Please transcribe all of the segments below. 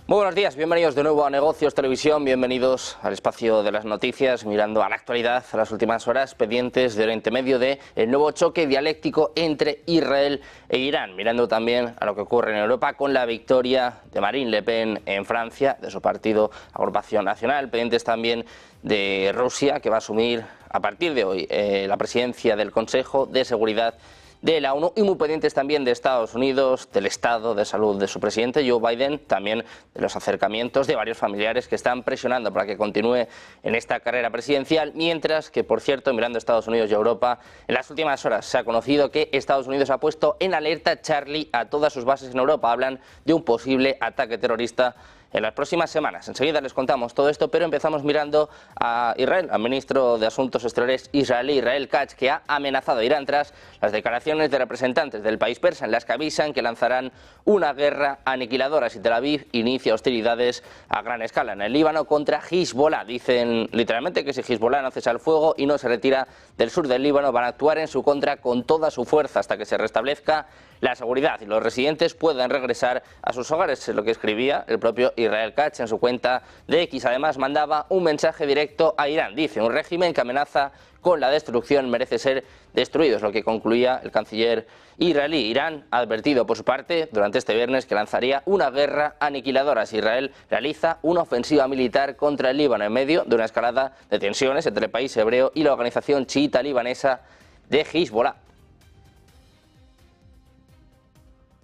Muy buenos días, bienvenidos de nuevo a Negocios Televisión, bienvenidos al espacio de las noticias, mirando a la actualidad, a las últimas horas, pendientes de Oriente Medio del nuevo choque dialéctico entre Israel e Irán, mirando también a lo que ocurre en Europa con la victoria de Marine Le Pen en Francia, de su partido Agrupación Nacional, pendientes también de Rusia, que va a asumir a partir de hoy la presidencia del Consejo de Seguridad de la ONU, y muy pendientes también de Estados Unidos, del estado de salud de su presidente Joe Biden, también de los acercamientos de varios familiares que están presionando para que continúe en esta carrera presidencial, mientras que, por cierto, mirando a Estados Unidos y Europa, en las últimas horas se ha conocido que Estados Unidos ha puesto en alerta Charlie a todas sus bases en Europa. Hablan de un posible ataque terrorista en las próximas semanas. Enseguida les contamos todo esto, pero empezamos mirando a Israel, al ministro de Asuntos Exteriores israelí, Israel Katz, que ha amenazado a Irán tras las declaraciones de representantes del país persa en las que avisan que lanzarán una guerra aniquiladora si Tel Aviv inicia hostilidades a gran escala en el Líbano contra Hezbollah. Dicen literalmente que si Hezbollah no cesa el fuego y no se retira del sur del Líbano, van a actuar en su contra con toda su fuerza hasta que se restablezca la seguridad y los residentes puedan regresar a sus hogares, es lo que escribía el propio Israel Katz en su cuenta de X. Además mandaba un mensaje directo a Irán. Dice: un régimen que amenaza con la destrucción merece ser destruido, es lo que concluía el canciller israelí. Irán ha advertido por su parte durante este viernes que lanzaría una guerra aniquiladora si Israel realiza una ofensiva militar contra el Líbano en medio de una escalada de tensiones entre el país hebreo y la organización chiita libanesa de Hezbollah.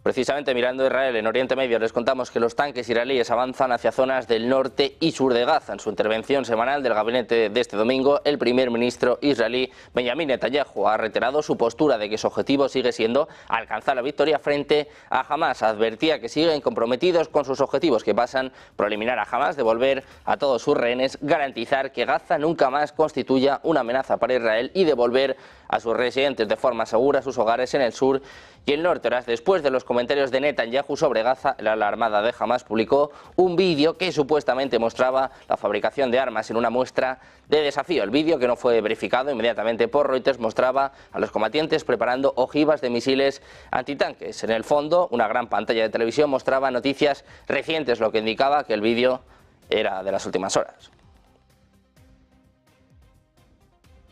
Precisamente mirando a Israel en Oriente Medio, les contamos que los tanques israelíes avanzan hacia zonas del norte y sur de Gaza. En su intervención semanal del gabinete de este domingo, el primer ministro israelí Benjamin Netanyahu ha reiterado su postura de que su objetivo sigue siendo alcanzar la victoria frente a Hamas. Advertía que siguen comprometidos con sus objetivos, que pasan por eliminar a Hamas, devolver a todos sus rehenes, garantizar que Gaza nunca más constituya una amenaza para Israel y devolver a sus residentes de forma segura a sus hogares en el sur y el norte. Horas después de los comentarios de Netanyahu sobre Gaza, la armada de Hamas publicó un vídeo que supuestamente mostraba la fabricación de armas en una muestra de desafío. El vídeo, que no fue verificado inmediatamente por Reuters, mostraba a los combatientes preparando ojivas de misiles antitanques. En el fondo, una gran pantalla de televisión mostraba noticias recientes, lo que indicaba que el vídeo era de las últimas horas.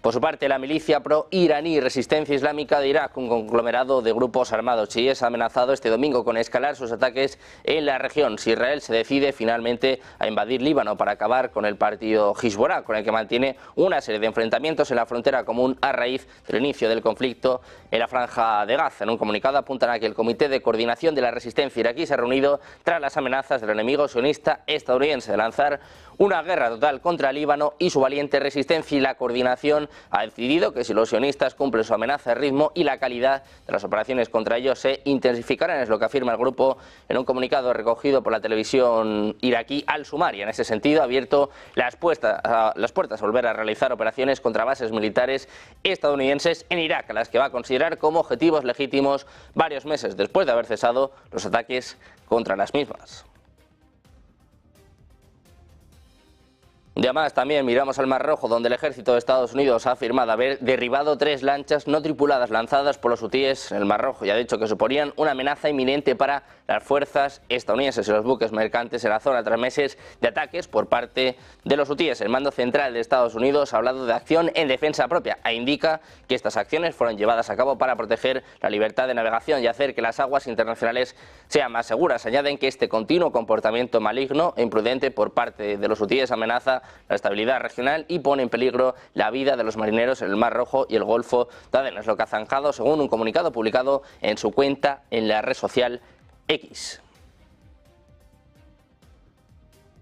Por su parte, la milicia pro-iraní Resistencia Islámica de Irak, un conglomerado de grupos armados chiíes, ha amenazado este domingo con escalar sus ataques en la región si Israel se decide finalmente a invadir Líbano para acabar con el partido Hezbollah, con el que mantiene una serie de enfrentamientos en la frontera común a raíz del inicio del conflicto en la franja de Gaza. En un comunicado apuntan a que el Comité de Coordinación de la Resistencia iraquí se ha reunido tras las amenazas del enemigo sionista estadounidense de lanzar una guerra total contra Líbano y su valiente resistencia, y la coordinación ha decidido que si los sionistas cumplen su amenaza, el ritmo y la calidad de las operaciones contra ellos se intensificarán, es lo que afirma el grupo en un comunicado recogido por la televisión iraquí Al Sumari. En ese sentido, ha abierto las puertas a volver a realizar operaciones contra bases militares estadounidenses en Irak, a las que va a considerar como objetivos legítimos varios meses después de haber cesado los ataques contra las mismas. Además, también miramos al Mar Rojo, donde el ejército de Estados Unidos ha afirmado haber derribado 3 lanchas no tripuladas lanzadas por los hutíes en el Mar Rojo y ha dicho que suponían una amenaza inminente para las fuerzas estadounidenses y los buques mercantes en la zona tras meses de ataques por parte de los hutíes. El mando central de Estados Unidos ha hablado de acción en defensa propia e indica que estas acciones fueron llevadas a cabo para proteger la libertad de navegación y hacer que las aguas internacionales sean más seguras. Añaden que este continuo comportamiento maligno e imprudente por parte de los hutíes amenaza la estabilidad regional y pone en peligro la vida de los marineros en el Mar Rojo y el Golfo de Adén. Es lo que ha zanjado según un comunicado publicado en su cuenta en la red social X.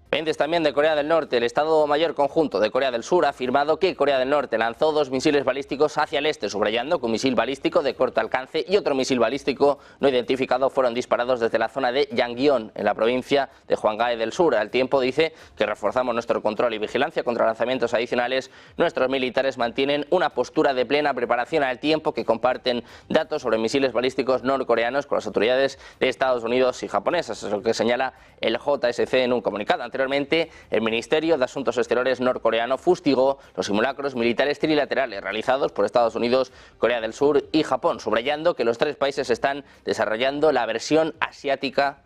Pendientes también de Corea del Norte, el Estado Mayor Conjunto de Corea del Sur ha afirmado que Corea del Norte lanzó 2 misiles balísticos hacia el este, subrayando que un misil balístico de corto alcance y otro misil balístico no identificado fueron disparados desde la zona de Yanggyeon, en la provincia de Hwanghae del Sur. Al tiempo dice que reforzamos nuestro control y vigilancia contra lanzamientos adicionales. Nuestros militares mantienen una postura de plena preparación al tiempo que comparten datos sobre misiles balísticos norcoreanos con las autoridades de Estados Unidos y japonesas, es lo que señala el JSC en un comunicado. Anteriormente, el Ministerio de Asuntos Exteriores norcoreano fustigó los simulacros militares trilaterales realizados por Estados Unidos, Corea del Sur y Japón, subrayando que los 3 países están desarrollando la versión asiática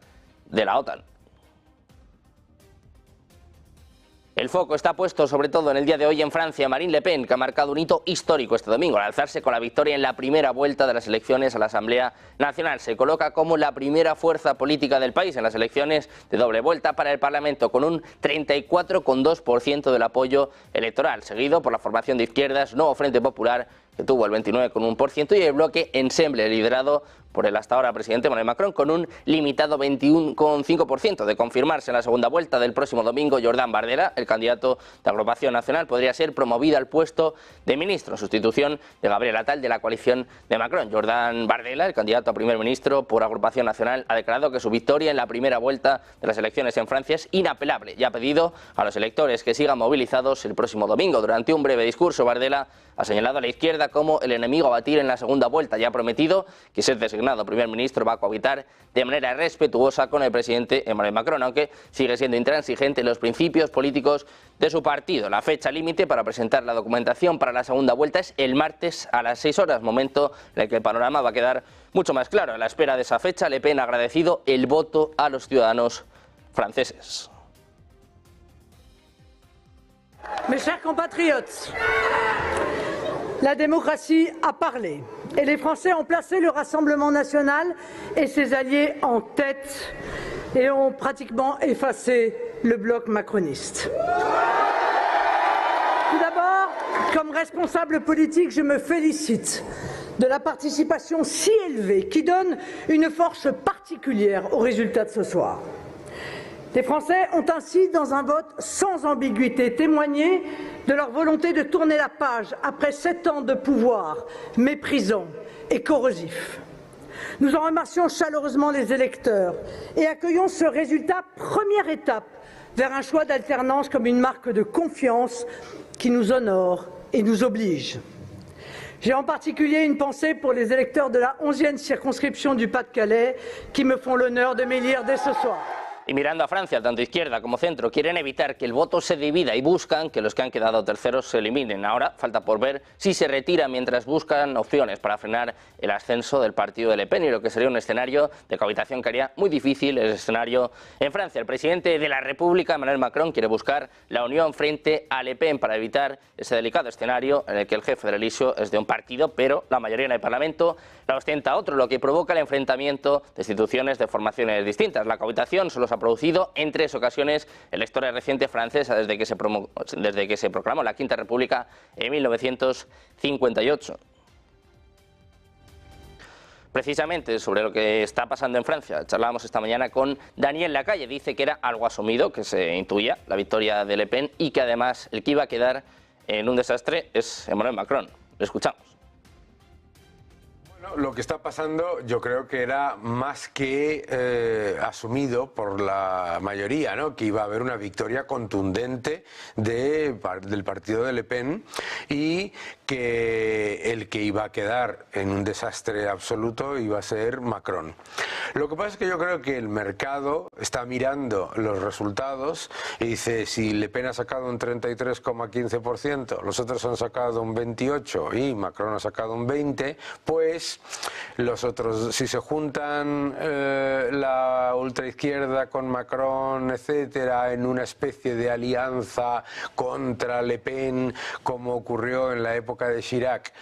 de la OTAN. El foco está puesto sobre todo en el día de hoy en Francia. Marine Le Pen, que ha marcado un hito histórico este domingo al alzarse con la victoria en la primera vuelta de las elecciones a la Asamblea Nacional. Se coloca como la primera fuerza política del país en las elecciones de doble vuelta para el Parlamento, con un 34,2% del apoyo electoral, seguido por la formación de izquierdas Nuevo Frente Popular, que tuvo el 29,1%, y el bloque Ensemble, liderado por el hasta ahora presidente Emmanuel Macron, con un limitado 21,5%. De confirmarse en la segunda vuelta del próximo domingo, Jordan Bardella, el candidato de Agrupación Nacional, podría ser promovido al puesto de ministro en sustitución de Gabriel Attal de la coalición de Macron. Jordan Bardella, el candidato a primer ministro por Agrupación Nacional, ha declarado que su victoria en la primera vuelta de las elecciones en Francia es inapelable y ha pedido a los electores que sigan movilizados el próximo domingo. Durante un breve discurso, Bardella ha señalado a la izquierda como el enemigo a batir en la segunda vuelta y ha prometido que ser designado primer ministro va a cohabitar de manera respetuosa con el presidente Emmanuel Macron, aunque sigue siendo intransigente en los principios políticos de su partido. La fecha límite para presentar la documentación para la segunda vuelta es el martes a las 6 horas, momento en el que el panorama va a quedar mucho más claro. A la espera de esa fecha, Le Pen ha agradecido el voto a los ciudadanos franceses. Mes chers compatriotes, la démocratie a parlé et les Français ont placé le Rassemblement national et ses alliés en tête et ont pratiquement effacé le bloc macroniste. Tout d'abord, comme responsable politique, je me félicite de la participation si élevée qui donne une force particulière au résultat de ce soir. Les Français ont ainsi, dans un vote sans ambiguïté, témoigné de leur volonté de tourner la page après 7 ans de pouvoir méprisant et corrosif. Nous en remercions chaleureusement les électeurs et accueillons ce résultat, première étape vers un choix d'alternance comme une marque de confiance qui nous honore et nous oblige. J'ai en particulier une pensée pour les électeurs de la 11e circonscription du Pas-de-Calais qui me font l'honneur de m'élire dès ce soir. Y mirando a Francia, tanto izquierda como centro quieren evitar que el voto se divida y buscan que los que han quedado terceros se eliminen. Ahora falta por ver si se retiran mientras buscan opciones para frenar el ascenso del partido de Le Pen, y lo que sería un escenario de cohabitación que haría muy difícil el escenario en Francia. El presidente de la República, Emmanuel Macron, quiere buscar la unión frente a Le Pen para evitar ese delicado escenario en el que el jefe del Elíseo es de un partido, pero la mayoría en el Parlamento la ostenta otro, lo que provoca el enfrentamiento de instituciones de formaciones distintas. La cohabitación solo se ha producido en 3 ocasiones en la historia reciente francesa desde que se proclamó la Quinta República en 1958. Precisamente sobre lo que está pasando en Francia, charlábamos esta mañana con Daniel Lacalle. Dice que era algo asumido, que se intuía la victoria de Le Pen y que además el que iba a quedar en un desastre es Emmanuel Macron. Lo escuchamos. Lo que está pasando yo creo que era más que asumido por la mayoría, ¿no? Que iba a haber una victoria contundente del partido de Le Pen y que el que iba a quedar en un desastre absoluto iba a ser Macron. Lo que pasa es que yo creo que el mercado está mirando los resultados y dice, si Le Pen ha sacado un 33,15%, los otros han sacado un 28% y Macron ha sacado un 20%, pues los otros, si se juntan la ultraizquierda con Macron, etcétera, en una especie de alianza contra Le Pen, como ocurrió en la época de Chirac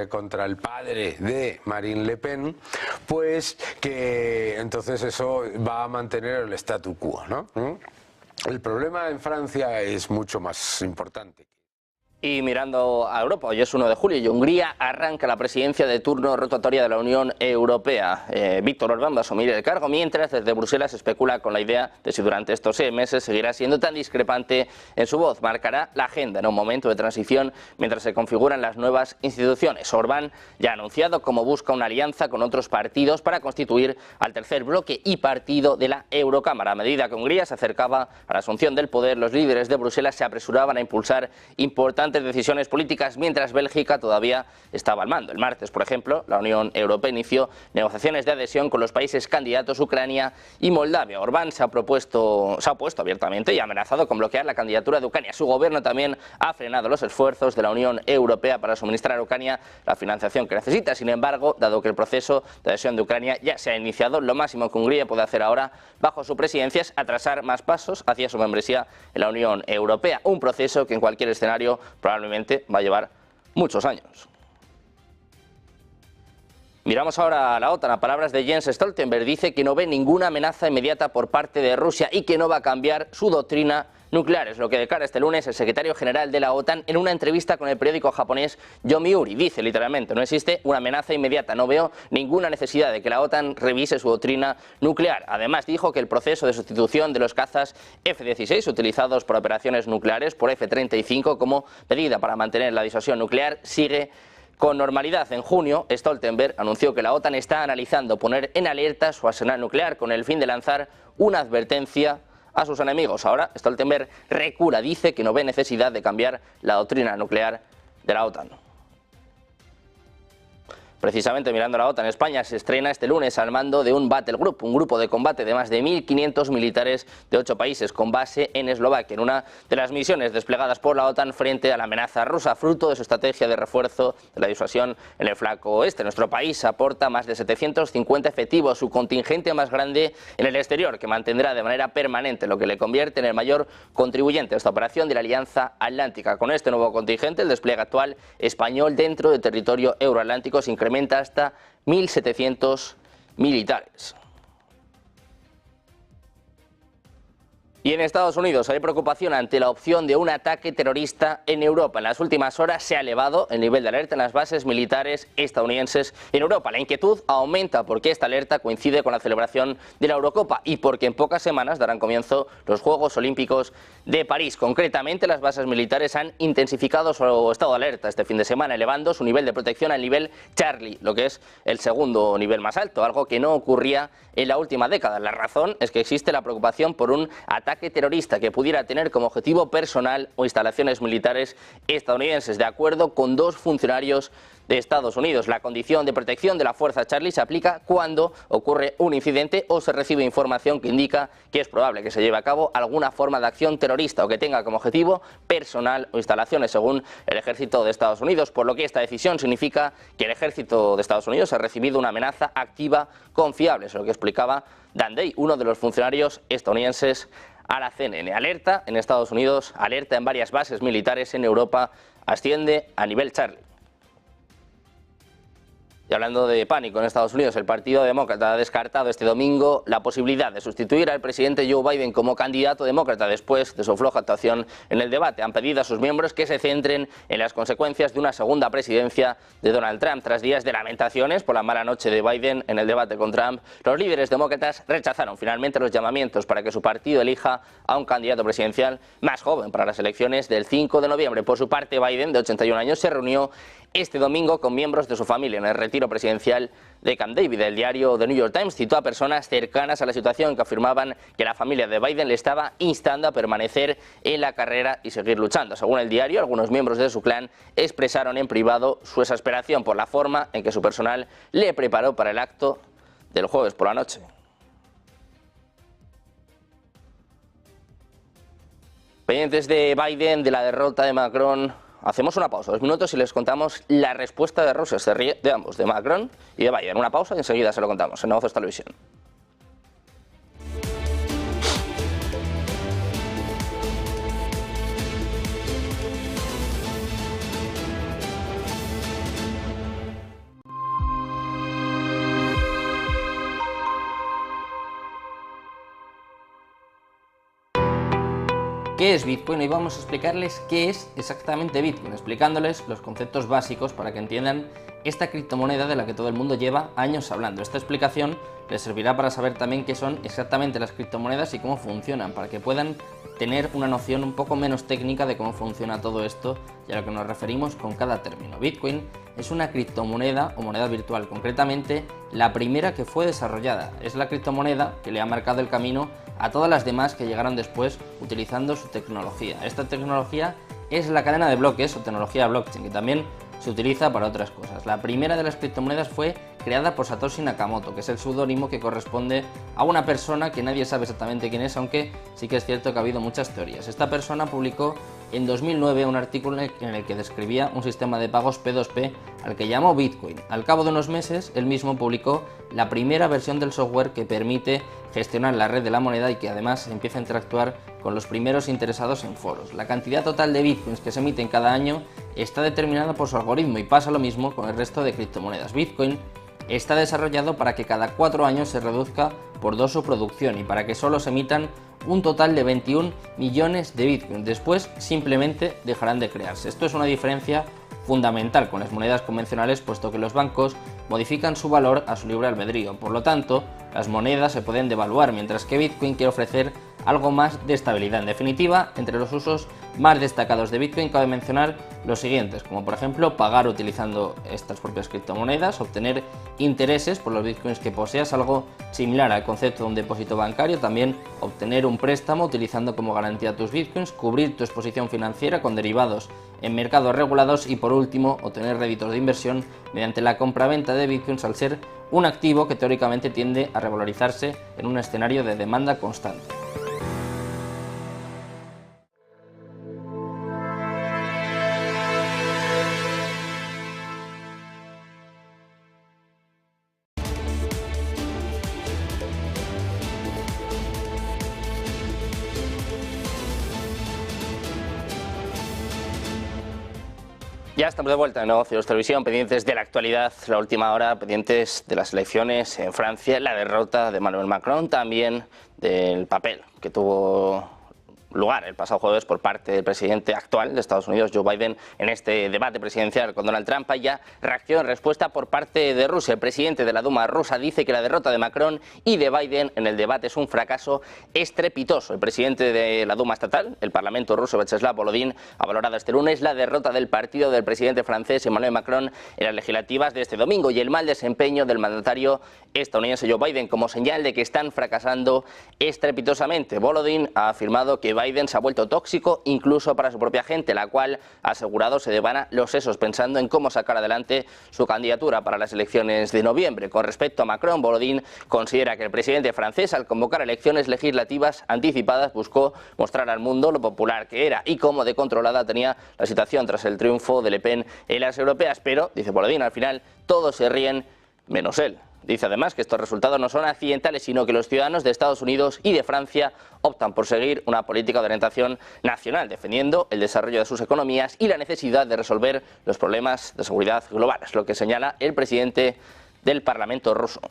contra el padre de Marine Le Pen, pues que entonces eso va a mantener el statu quo, ¿no? El problema en Francia es mucho más importante. Y mirando a Europa, hoy es 1 de julio y Hungría arranca la presidencia de turno rotatoria de la Unión Europea. Víctor Orbán va a asumir el cargo, mientras desde Bruselas se especula con la idea de si durante estos 6 meses seguirá siendo tan discrepante en su voz. Marcará la agenda en un momento de transición mientras se configuran las nuevas instituciones. Orbán ya ha anunciado cómo busca una alianza con otros partidos para constituir al tercer bloque y partido de la Eurocámara. A medida que Hungría se acercaba a la asunción del poder, los líderes de Bruselas se apresuraban a impulsar importantes importantes decisiones políticas mientras Bélgica todavía estaba al mando. El martes, por ejemplo, la Unión Europea inició negociaciones de adhesión con los países candidatos Ucrania y Moldavia. Orbán se ha opuesto abiertamente y ha amenazado con bloquear la candidatura de Ucrania. Su gobierno también ha frenado los esfuerzos de la Unión Europea para suministrar a Ucrania la financiación que necesita. Sin embargo, dado que el proceso de adhesión de Ucrania ya se ha iniciado, lo máximo que Hungría puede hacer ahora bajo su presidencia es atrasar más pasos hacia su membresía en la Unión Europea, un proceso que en cualquier escenario probablemente va a llevar muchos años. Miramos ahora a la OTAN. A palabras de Jens Stoltenberg, dice que no ve ninguna amenaza inmediata por parte de Rusia y que no va a cambiar su doctrina nuclear. Es lo que declara este lunes el secretario general de la OTAN en una entrevista con el periódico japonés Yomiuri. Dice literalmente: no existe una amenaza inmediata, no veo ninguna necesidad de que la OTAN revise su doctrina nuclear. Además dijo que el proceso de sustitución de los cazas F-16 utilizados para operaciones nucleares por F-35 como medida para mantener la disuasión nuclear sigue con normalidad. En junio, Stoltenberg anunció que la OTAN está analizando poner en alerta su arsenal nuclear con el fin de lanzar una advertencia a sus enemigos. Ahora Stoltenberg recula, dice que no ve necesidad de cambiar la doctrina nuclear de la OTAN. Precisamente mirando a la OTAN, España se estrena este lunes al mando de un Battle Group, un grupo de combate de más de 1.500 militares de 8 países con base en Eslovaquia, en una de las misiones desplegadas por la OTAN frente a la amenaza rusa, fruto de su estrategia de refuerzo de la disuasión en el flanco oeste. Nuestro país aporta más de 750 efectivos, su contingente más grande en el exterior, que mantendrá de manera permanente, lo que le convierte en el mayor contribuyente a esta operación de la Alianza Atlántica. Con este nuevo contingente, el despliegue actual español dentro del territorio euroatlántico se incrementa hasta 1.700 militares. Y en Estados Unidos hay preocupación ante la opción de un ataque terrorista en Europa. En las últimas horas se ha elevado el nivel de alerta en las bases militares estadounidenses en Europa. La inquietud aumenta porque esta alerta coincide con la celebración de la Eurocopa y porque en pocas semanas darán comienzo los Juegos Olímpicos de París. Concretamente, las bases militares han intensificado su estado de alerta este fin de semana, elevando su nivel de protección al nivel Charlie, lo que es el segundo nivel más alto, algo que no ocurría en la última década. La razón es que existe la preocupación por un ataque terrorista que pudiera tener como objetivo personal o instalaciones militares estadounidenses. De acuerdo con 2 funcionarios de Estados Unidos, la condición de protección de la fuerza Charlie se aplica cuando ocurre un incidente o se recibe información que indica que es probable que se lleve a cabo alguna forma de acción terrorista o que tenga como objetivo personal o instalaciones, según el ejército de Estados Unidos, por lo que esta decisión significa que el ejército de Estados Unidos ha recibido una amenaza activa confiable, es lo que explicaba Dan Day, uno de los funcionarios estadounidenses a la CNN. Alerta en Estados Unidos, alerta en varias bases militares en Europa, asciende a nivel Charlie. Y hablando de pánico en Estados Unidos, el Partido Demócrata ha descartado este domingo la posibilidad de sustituir al presidente Joe Biden como candidato demócrata después de su floja actuación en el debate. Han pedido a sus miembros que se centren en las consecuencias de una segunda presidencia de Donald Trump. Tras días de lamentaciones por la mala noche de Biden en el debate con Trump, los líderes demócratas rechazaron finalmente los llamamientos para que su partido elija a un candidato presidencial más joven para las elecciones del 5 de noviembre. Por su parte, Biden, de 81 años, se reunió este domingo con miembros de su familia en el retiro presidencial de Camp David. El diario The New York Times citó a personas cercanas a la situación que afirmaban que la familia de Biden le estaba instando a permanecer en la carrera y seguir luchando. Según el diario, algunos miembros de su clan expresaron en privado su exasperación por la forma en que su personal le preparó para el acto del jueves por la noche. Pendientes de Biden, de la derrota de Macron, hacemos una pausa, 2 minutos, y les contamos la respuesta de Rusia. Se ríe de ambos, de Macron y de Biden. Una pausa y enseguida se lo contamos en Negocios Televisión. ¿Qué es Bitcoin? Hoy vamos a explicarles qué es exactamente Bitcoin, explicándoles los conceptos básicos para que entiendan esta criptomoneda de la que todo el mundo lleva años hablando. Esta explicación les servirá para saber también qué son exactamente las criptomonedas y cómo funcionan, para que puedan tener una noción un poco menos técnica de cómo funciona todo esto y a lo que nos referimos con cada término. Bitcoin es una criptomoneda o moneda virtual, concretamente la primera que fue desarrollada. Es la criptomoneda que le ha marcado el camino a todas las demás que llegaron después utilizando su tecnología. Esta tecnología es la cadena de bloques o tecnología blockchain, que también se utiliza para otras cosas. La primera de las criptomonedas fue creada por Satoshi Nakamoto, que es el seudónimo que corresponde a una persona que nadie sabe exactamente quién es, aunque sí que es cierto que ha habido muchas teorías. Esta persona publicó en 2009 un artículo en el que describía un sistema de pagos P2P al que llamó Bitcoin. Al cabo de unos meses, él mismo publicó la primera versión del software que permite gestionar la red de la moneda y que además empieza a interactuar con los primeros interesados en foros. La cantidad total de Bitcoins que se emiten cada año está determinada por su algoritmo y pasa lo mismo con el resto de criptomonedas. Bitcoin está desarrollado para que cada 4 años se reduzca por 2 su producción y para que solo se emitan un total de 21 millones de Bitcoin. Después simplemente dejarán de crearse. Esto es una diferencia fundamental con las monedas convencionales, puesto que los bancos modifican su valor a su libre albedrío. Por lo tanto, las monedas se pueden devaluar, mientras que Bitcoin quiere ofrecer algo más de estabilidad. En definitiva, entre los usos más destacados de Bitcoin cabe mencionar los siguientes, como por ejemplo pagar utilizando estas propias criptomonedas, obtener intereses por los Bitcoins que poseas, algo similar al concepto de un depósito bancario, también obtener un préstamo utilizando como garantía tus Bitcoins, cubrir tu exposición financiera con derivados en mercados regulados y por último obtener réditos de inversión mediante la compra-venta de Bitcoins, al ser un activo que teóricamente tiende a revalorizarse en un escenario de demanda constante. Ya estamos de vuelta en Negocios Televisión, pendientes de la actualidad, la última hora, pendientes de las elecciones en Francia, la derrota de Emmanuel Macron, también del papel que tuvo lugar el pasado jueves por parte del presidente actual de Estados Unidos, Joe Biden, en este debate presidencial con Donald Trump. Hay ya reacción en respuesta por parte de Rusia. El presidente de la Duma rusa dice que la derrota de Macron y de Biden en el debate es un fracaso estrepitoso. El presidente de la Duma estatal, el Parlamento ruso, Vyacheslav Volodin, ha valorado este lunes la derrota del partido del presidente francés Emmanuel Macron en las legislativas de este domingo y el mal desempeño del mandatario estadounidense Joe Biden como señal de que están fracasando estrepitosamente. Volodin ha afirmado que Biden se ha vuelto tóxico incluso para su propia gente, la cual ha asegurado se devana los sesos pensando en cómo sacar adelante su candidatura para las elecciones de noviembre. Con respecto a Macron, Volodin considera que el presidente francés, al convocar elecciones legislativas anticipadas, buscó mostrar al mundo lo popular que era y cómo de controlada tenía la situación tras el triunfo de Le Pen en las europeas. Pero, dice Volodin, al final todos se ríen menos él. Dice además que estos resultados no son accidentales, sino que los ciudadanos de Estados Unidos y de Francia optan por seguir una política de orientación nacional, defendiendo el desarrollo de sus economías y la necesidad de resolver los problemas de seguridad global. Es lo que señala el presidente del Parlamento ruso.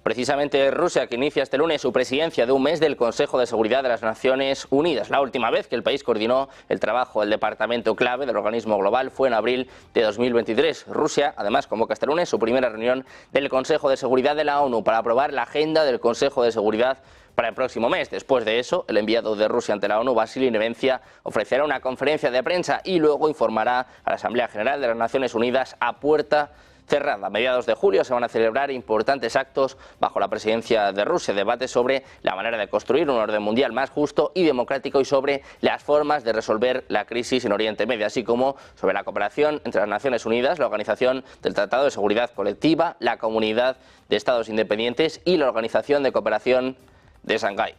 Precisamente Rusia, que inicia este lunes su presidencia de un mes del Consejo de Seguridad de las Naciones Unidas. La última vez que el país coordinó el trabajo del departamento clave del organismo global fue en abril de 2023. Rusia, además, convoca este lunes su primera reunión del Consejo de Seguridad de la ONU para aprobar la agenda del Consejo de Seguridad para el próximo mes. Después de eso, el enviado de Rusia ante la ONU, Vasily Nevencia, ofrecerá una conferencia de prensa y luego informará a la Asamblea General de las Naciones Unidas a puerta cerrada. A mediados de julio se van a celebrar importantes actos bajo la presidencia de Rusia, debates sobre la manera de construir un orden mundial más justo y democrático y sobre las formas de resolver la crisis en Oriente Medio, así como sobre la cooperación entre las Naciones Unidas, la Organización del Tratado de Seguridad Colectiva, la Comunidad de Estados Independientes y la Organización de Cooperación de Shanghái.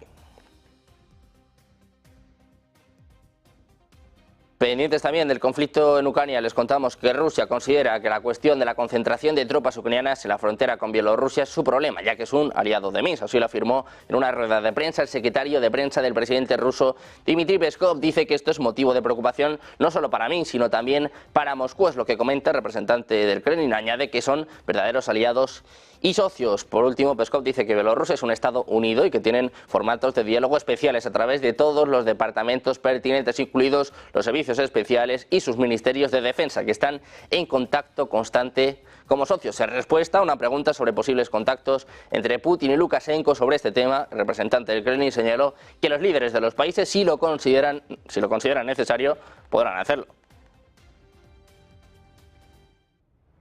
Pendientes también del conflicto en Ucrania, les contamos que Rusia considera que la cuestión de la concentración de tropas ucranianas en la frontera con Bielorrusia es su problema, ya que es un aliado de Minsk. Así lo afirmó en una rueda de prensa el secretario de prensa del presidente ruso, Dmitry Peskov. Dice que esto es motivo de preocupación no solo para Minsk, sino también para Moscú, es lo que comenta el representante del Kremlin. Añade que son verdaderos aliados y socios. Por último, Peskov dice que Bielorrusia es un Estado unido y que tienen formatos de diálogo especiales a través de todos los departamentos pertinentes, incluidos los servicios especiales y sus ministerios de defensa, que están en contacto constante como socios. En respuesta a una pregunta sobre posibles contactos entre Putin y Lukashenko sobre este tema, el representante del Kremlin señaló que los líderes de los países, si lo consideran necesario, podrán hacerlo.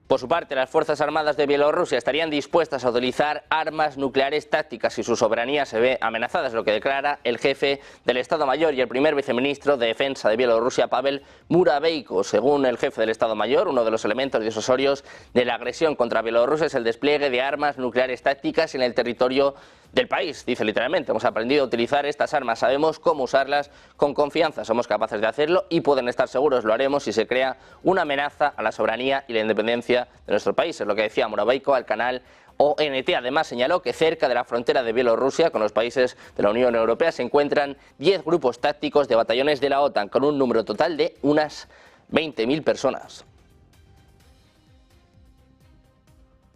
Por su parte, las Fuerzas Armadas de Bielorrusia estarían dispuestas a utilizar armas nucleares tácticas si su soberanía se ve amenazada, es lo que declara el jefe del Estado Mayor y el primer viceministro de Defensa de Bielorrusia, Pavel Muravyko. Según el jefe del Estado Mayor, uno de los elementos disuasorios de la agresión contra Bielorrusia es el despliegue de armas nucleares tácticas en el territorio del país. Dice literalmente: hemos aprendido a utilizar estas armas, sabemos cómo usarlas con confianza, somos capaces de hacerlo y pueden estar seguros, lo haremos si se crea una amenaza a la soberanía y la independencia de nuestro país. Es lo que decía Muravyko al canal ONT. Además señaló que cerca de la frontera de Bielorrusia con los países de la Unión Europea se encuentran 10 grupos tácticos de batallones de la OTAN con un número total de unas 20.000 personas.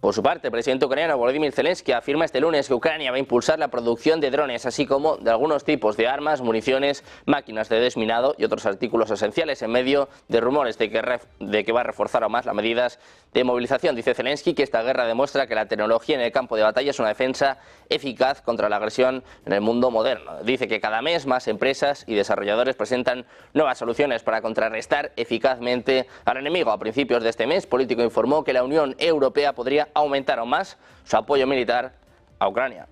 Por su parte, el presidente ucraniano Volodymyr Zelensky afirma este lunes que Ucrania va a impulsar la producción de drones, así como de algunos tipos de armas, municiones, máquinas de desminado y otros artículos esenciales, en medio de rumores de que va a reforzar aún más las medidas de movilización. Dice Zelensky que esta guerra demuestra que la tecnología en el campo de batalla es una defensa eficaz contra la agresión en el mundo moderno. Dice que cada mes más empresas y desarrolladores presentan nuevas soluciones para contrarrestar eficazmente al enemigo. A principios de este mes, Político informó que la Unión Europea podría aumentar aún más su apoyo militar a Ucrania.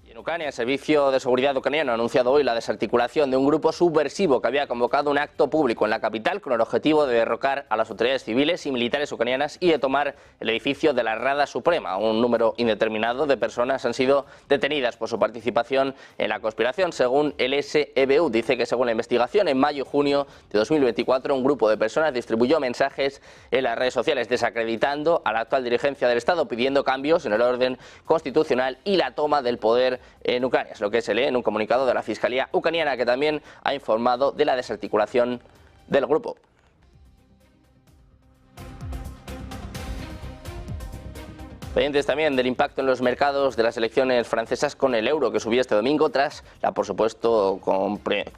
En Ucrania, el Servicio de Seguridad ucraniano ha anunciado hoy la desarticulación de un grupo subversivo que había convocado un acto público en la capital con el objetivo de derrocar a las autoridades civiles y militares ucranianas y de tomar el edificio de la Rada Suprema. Un número indeterminado de personas han sido detenidas por su participación en la conspiración, según el SEBU. Dice que según la investigación, en mayo y junio de 2024, un grupo de personas distribuyó mensajes en las redes sociales desacreditando a la actual dirigencia del Estado, pidiendo cambios en el orden constitucional y la toma del poder en Ucrania. Es lo que se lee en un comunicado de la Fiscalía ucraniana, que también ha informado de la desarticulación del grupo. Pendientes también del impacto en los mercados de las elecciones francesas con el euro, que subió este domingo tras por supuesto, con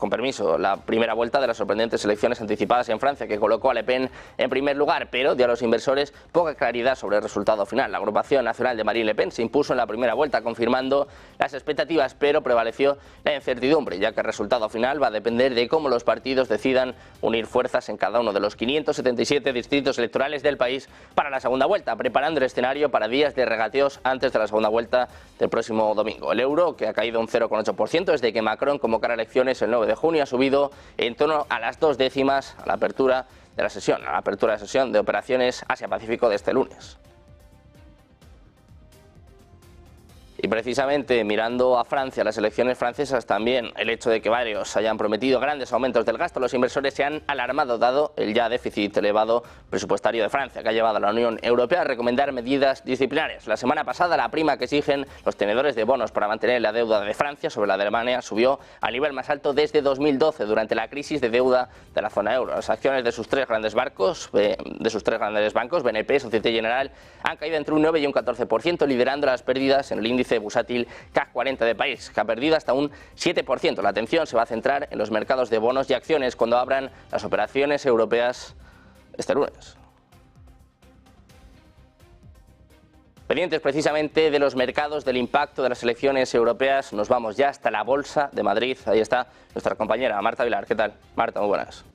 permiso, la primera vuelta de las sorprendentes elecciones anticipadas en Francia, que colocó a Le Pen en primer lugar, pero dio a los inversores poca claridad sobre el resultado final. La agrupación nacional de Marine Le Pen se impuso en la primera vuelta, confirmando las expectativas, pero prevaleció la incertidumbre, ya que el resultado final va a depender de cómo los partidos decidan unir fuerzas en cada uno de los 577 distritos electorales del país para la segunda vuelta, preparando el escenario para días de regateos antes de la segunda vuelta del próximo domingo. El euro, que ha caído un 0,8% desde que Macron convocara elecciones el 9 de junio, ha subido en torno a las 2 décimas a la apertura de la sesión, de operaciones Asia-Pacífico de este lunes. Y precisamente mirando a Francia, las elecciones francesas, también el hecho de que varios hayan prometido grandes aumentos del gasto, los inversores se han alarmado dado el ya déficit elevado presupuestario de Francia, que ha llevado a la Unión Europea a recomendar medidas disciplinarias. La semana pasada, la prima que exigen los tenedores de bonos para mantener la deuda de Francia sobre la de Alemania subió al nivel más alto desde 2012, durante la crisis de deuda de la zona euro. Las acciones de sus tres grandes bancos, BNP, Société Générale, han caído entre un 9 y un 14%, liderando las pérdidas en el índice bursátil CAC 40 de París, que ha perdido hasta un 7%. La atención se va a centrar en los mercados de bonos y acciones cuando abran las operaciones europeas este lunes. Pendientes precisamente de los mercados, del impacto de las elecciones europeas, nos vamos ya hasta la Bolsa de Madrid. Ahí está nuestra compañera Marta Vilar. ¿Qué tal? Marta, muy buenas.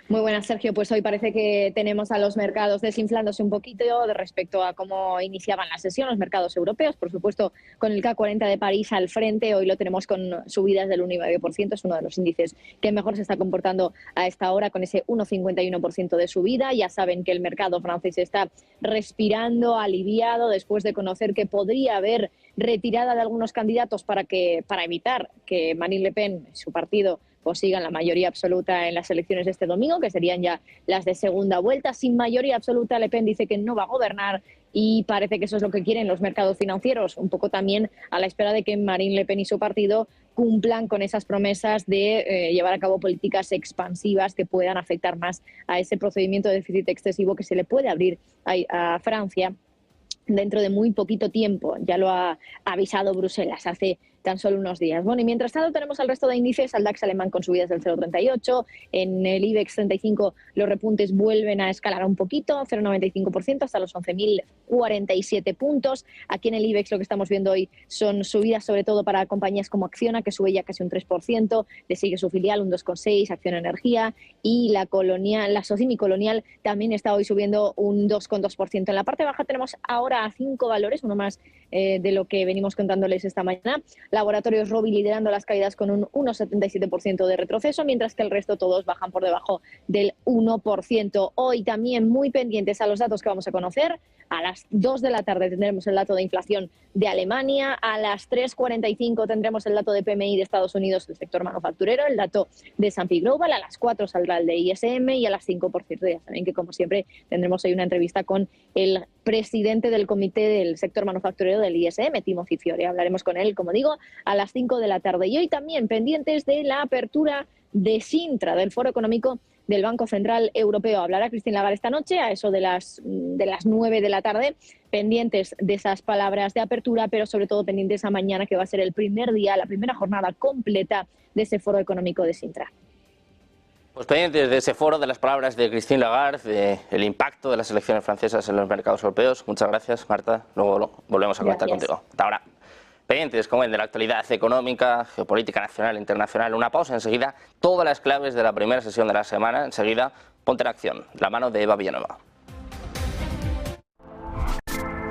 Muy buenas, Sergio. Pues hoy parece que tenemos a los mercados desinflándose un poquito respecto a cómo iniciaban la sesión los mercados europeos. Por supuesto, con el CAC 40 de París al frente, hoy lo tenemos con subidas del 1,5%. Es uno de los índices que mejor se está comportando a esta hora, con ese 1,51% de subida. Ya saben que el mercado francés está respirando aliviado después de conocer que podría haber retirada de algunos candidatos para evitar que Marine Le Pen, su partido, consigan la mayoría absoluta en las elecciones de este domingo, que serían ya las de segunda vuelta. Sin mayoría absoluta, Le Pen dice que no va a gobernar y parece que eso es lo que quieren los mercados financieros, un poco también a la espera de que Marine Le Pen y su partido cumplan con esas promesas de llevar a cabo políticas expansivas que puedan afectar más a ese procedimiento de déficit excesivo que se le puede abrir a Francia dentro de muy poquito tiempo. Ya lo ha avisado Bruselas hace tan solo unos días. Bueno, y mientras tanto tenemos al resto de índices, al DAX alemán con subidas del 0,38, en el IBEX 35 los repuntes vuelven a escalar un poquito, 0,95% hasta los 11.047 puntos. Aquí en el IBEX lo que estamos viendo hoy son subidas sobre todo para compañías como Acciona, que sube ya casi un 3%, le sigue su filial un 2,6%, Acciona Energía, y la Socimi Colonial también está hoy subiendo un 2,2%. En la parte baja tenemos ahora 5 valores, uno más de lo que venimos contándoles esta mañana. Laboratorios Rovi liderando las caídas con un 1,77% de retroceso, mientras que el resto todos bajan por debajo del 1%. Hoy también muy pendientes a los datos que vamos a conocer. A las 2 de la tarde tendremos el dato de inflación de Alemania, a las 3:45 tendremos el dato de PMI de Estados Unidos del sector manufacturero, el dato de S&P Global, a las 4 saldrá el de ISM y a las 5, por cierto, ya saben que como siempre tendremos hoy una entrevista con el presidente del comité del sector manufacturero del ISM, Timothy Fiore. Hablaremos con él, como digo, a las 5 de la tarde. Y hoy también pendientes de la apertura de Sintra, del Foro Económico del Banco Central Europeo. Hablará Christine Lagarde esta noche a eso de las 9 de la tarde, pendientes de esas palabras de apertura, pero sobre todo pendientes a mañana, que va a ser el primer día, la primera jornada completa de ese Foro Económico de Sintra. Pues pendientes de ese foro, de las palabras de Christine Lagarde, del impacto de las elecciones francesas en los mercados europeos. Muchas gracias, Marta. Luego volvemos a conectar contigo. Hasta ahora. Pendientes, como el de la actualidad económica, geopolítica nacional e internacional. Una pausa, enseguida todas las claves de la primera sesión de la semana. Enseguida, ponte en acción. La mano de Eva Villanueva.